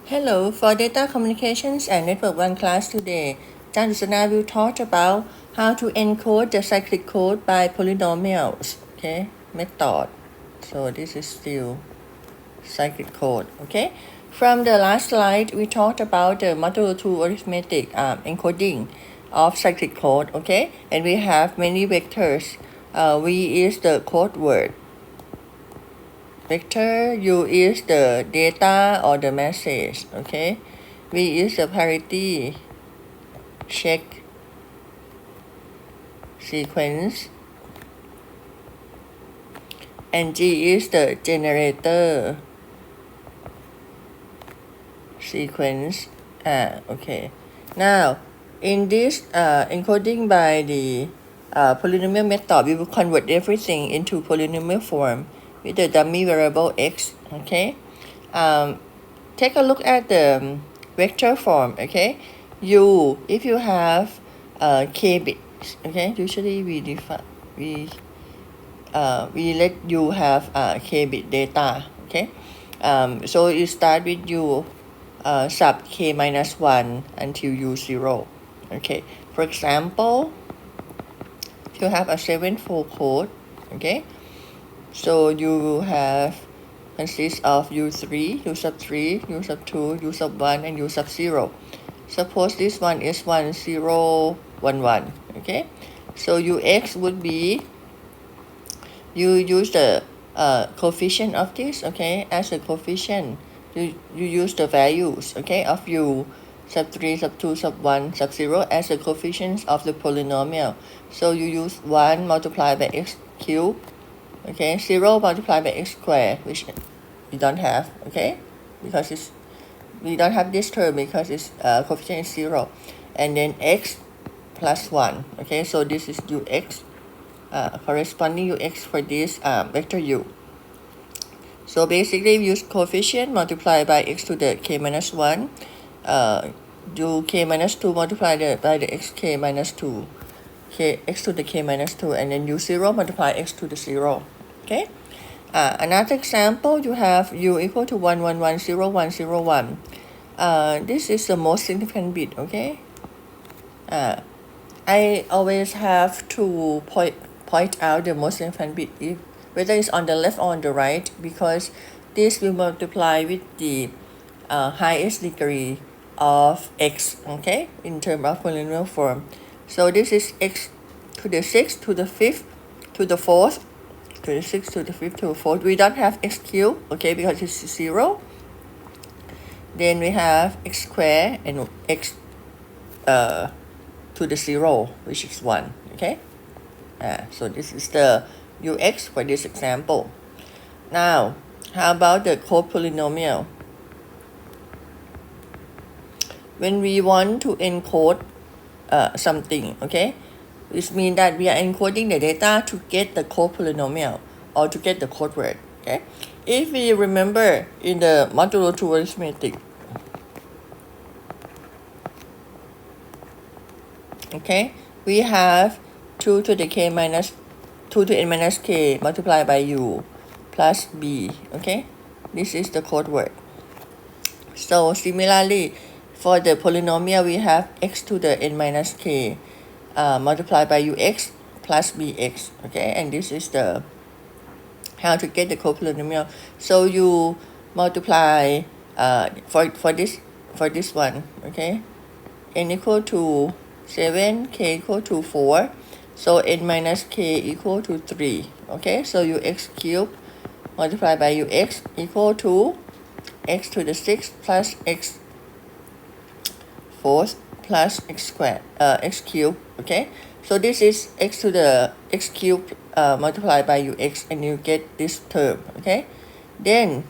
Hello, for data communications and network 1 class today, Janusana will talk about how to encode the cyclic code by polynomials, okay, method. So this is still cyclic code, okay. From the last slide, we talked about the modulo 2 arithmetic encoding of cyclic code, okay, and we have many vectors. V is the code word. Vector U is the data or the message, okay. V is the parity check sequence, and G is the generator sequence. Okay. Now, in this encoding by the polynomial method, we will convert everything into polynomial form with the dummy variable x. Okay. Take a look at the vector form. Okay. U, if you have k bits. Okay. Usually we let you have k bit data. Okay. So you start with u sub k minus 1 until u 0. Okay. For example, if you have a 7-fold code, okay, so you have consists of u3, u sub 3, u sub 2, u sub 1, and u sub 0. Suppose this one is 1, 0, 1, 1. Okay. So ux would be, you use the coefficient of this, okay, as a coefficient. You use the values, okay, of u sub 3, sub 2, sub 1, sub 0 as the coefficients of the polynomial. So you use 1 multiplied by x cubed, okay, 0 multiplied by x squared, which we don't have, okay, because we don't have this term because its coefficient is 0, and then x plus 1, okay. So this is ux, corresponding ux for this vector u. So basically we use coefficient multiplied by x to the k minus 1, do k minus 2 multiplied by the xk minus 2, x to the k minus 2, and then u0 multiply x to the 0, okay. Another example, you have u equal to 1, 1, 1, 0, 1, 0, 1. This is the most significant bit, okay. I always have to point out the most significant bit, whether it's on the left or on the right, because this will multiply with the highest degree of x, okay, in terms of polynomial form. So this is x to the 6th, to the 5th, to the 4th, to the 6th, to the 5th, to the 4th. We don't have x cubed, okay, because it's 0. Then we have x squared and x to the 0, which is 1, okay. So this is the ux for this example. Now, how about the code polynomial? When we want to encode something, okay, which means that we are encoding the data to get the code polynomial or to get the code word, okay. If we remember in the modulo 2 arithmetic, okay, we have 2 to the k minus 2 to n minus k multiplied by u plus b, okay. This is the code word. So similarly, for the polynomial, we have x to the n minus k multiplied by ux plus bx, okay, and this is the how to get the copolynomial. So you multiply for this one, okay, n equal to 7, k equal to 4, so n minus k equal to 3, okay. So ux cubed multiplied by ux equal to x to the 6th plus x 4th plus x squared, x cubed, okay. So this is x to the x cubed multiplied by ux, and you get this term, okay. Then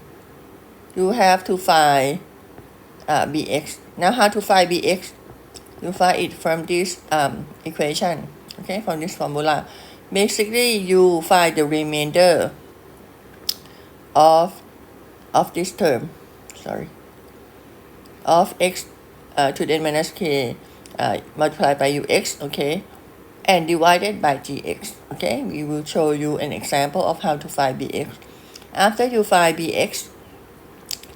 you have to find bx. Now how to find bx? You find it from this equation, okay, from this formula. Basically, you find the remainder of this term, of x to the n minus k multiplied by ux, okay, and divided by gx, okay. We will show you an example of how to find bx. After you find bx,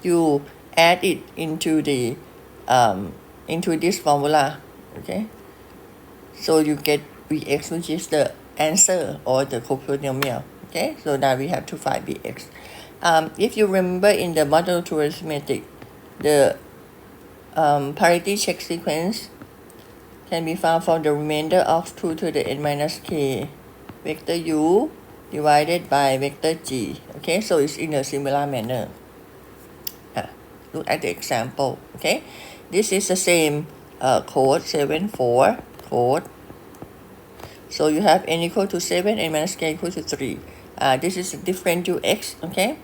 you add it into the into this formula, okay? So you get Vx, which is the answer or the copolynomial, okay? So now we have to find Vx. If you remember in the model to arithmetic, the parity check sequence can be found from the remainder of 2 to the n minus k vector u divided by vector g, okay? So it's in a similar manner. Look at the example, okay? This is the same code 7.4 code. So you have n equal to 7 and minus k equal to 3. This is a different ux, okay?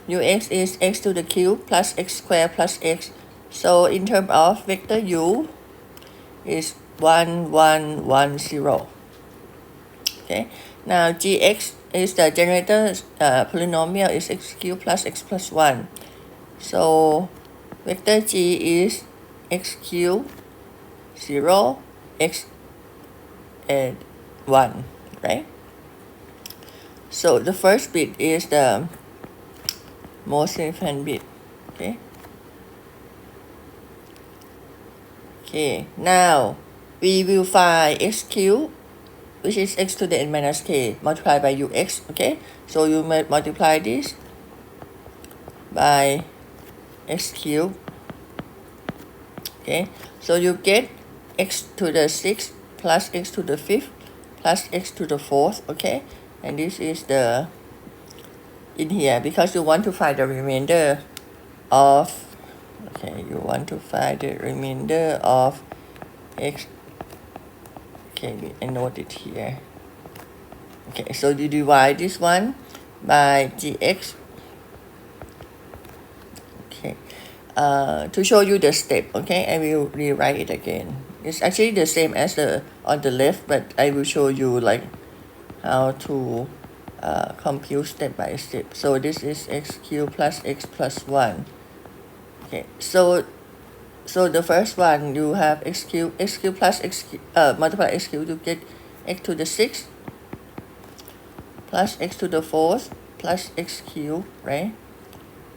Ux is x to the cube plus x squared plus x. So in terms of vector u is 1, 1, 1, 0. Okay, now gx is the generator polynomial is x cubed plus x plus 1. So vector g is x cubed 0, x and 1, right? So the first bit is the most significant bit, okay? Okay, now we will find x cubed, which is x to the n minus k multiplied by ux, okay? So you multiply this by x cubed, okay? So you get x to the 6th plus x to the 5th plus x to the 4th, okay? And this is the in here because you want to find the remainder of, okay, you want to find the remainder of x. Okay, I note it here. Okay, so you divide this one by gx. Okay, to show you the step, okay, I will rewrite it again. It's actually the same as the on the left, but I will show you like how to compute step by step. So this is x cubed plus x plus 1. Okay, so the first one you have x cubed plus x multiply x cubed, you get x to the 6th plus x to the 4th plus x cubed, right?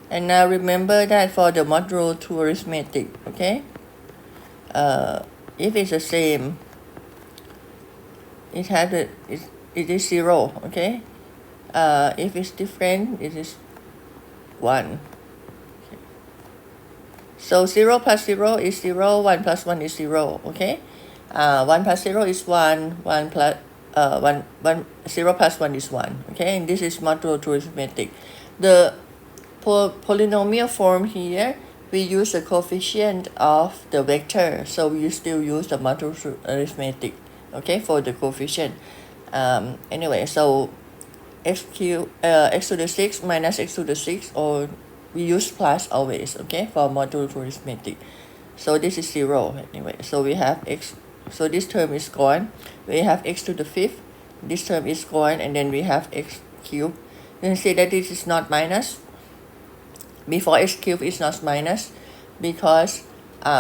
And now remember that for the modulo 2 arithmetic, okay, if it's the same, it is 0, okay? If it's different, it is 1. So 0 plus 0 is 0, 1 plus 1 is 0, okay? 1 plus 0 is 1, 1 plus 0 plus 1 is 1, okay? And this is modulo 2 arithmetic. The polynomial form here, we use the coefficient of the vector, so we still use the modulo 2 arithmetic, okay, for the coefficient. Anyway, so x cubed, x to the 6 minus x to the 6, or we use plus always, okay, for modulo 2 arithmetic. So this is 0 anyway. So we have x, so this term is gone. We have x to the 5th, this term is gone, and then we have x cubed. You can see that this is not minus. Before x cubed is not minus because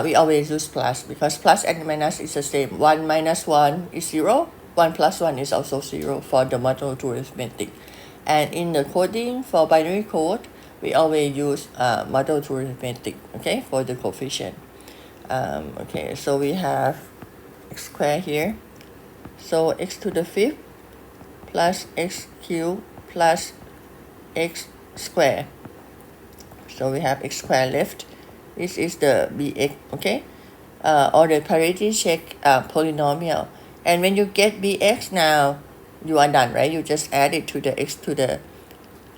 we always use plus, because plus and minus is the same. 1 minus 1 is 0, 1 plus 1 is also 0 for the modulo 2 arithmetic. And in the coding for binary code, we always use modulo 2 arithmetic, okay, for the coefficient. Okay, so we have x squared here. So x to the 5th plus x cubed plus x squared. So we have x squared left. This is the bx, okay, or the parity check polynomial. And when you get bx now, you are done, right? You just add it to the x to the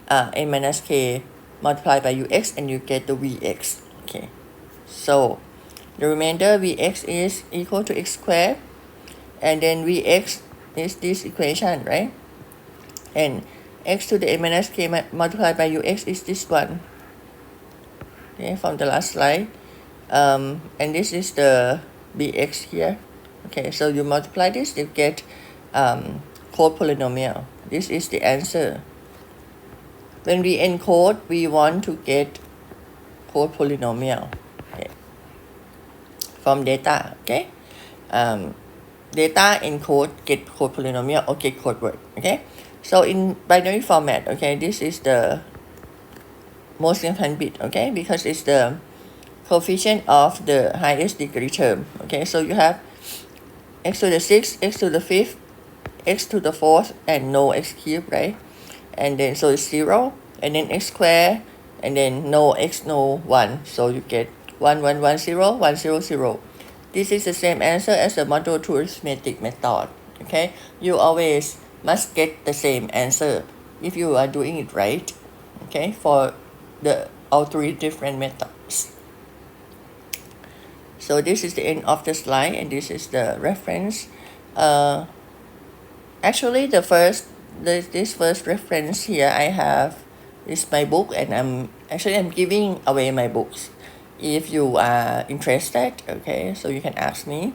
n minus k multiplied by ux, and you get the vx, okay? So the remainder vx is equal to x squared, and then vx is this equation, right? And x to the n minus k multiplied by ux is this one, okay, from the last slide. And this is the bx here, okay? So you multiply this, you get code polynomial. This is the answer. When we encode, we want to get code polynomial, okay, from data, okay? Data encode, get code polynomial, or get code word, okay? So in binary format, okay, this is the most significant bit, okay, because it's the coefficient of the highest degree term. Okay, so you have x to the 6th, x to the 5th, x to the 4th, and no x cubed, right? And then so it's 0, and then x squared, and then no x, no 1. So you get 1, 1, 1, 0, 1, 0, 0. This is the same answer as the model 2 arithmetic method. Okay, you always must get the same answer if you are doing it right. Okay, for all three different methods. So this is the end of the slide, and this is the reference. Actually, this first reference here I have is my book, and I'm giving away my books. If you are interested, okay, so you can ask me.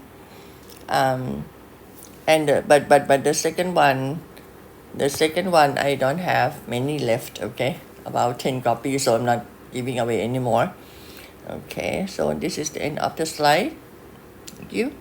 But the second one I don't have many left. Okay, about 10 copies, so I'm not giving away anymore. Okay, so this is the end of the slide. Thank you.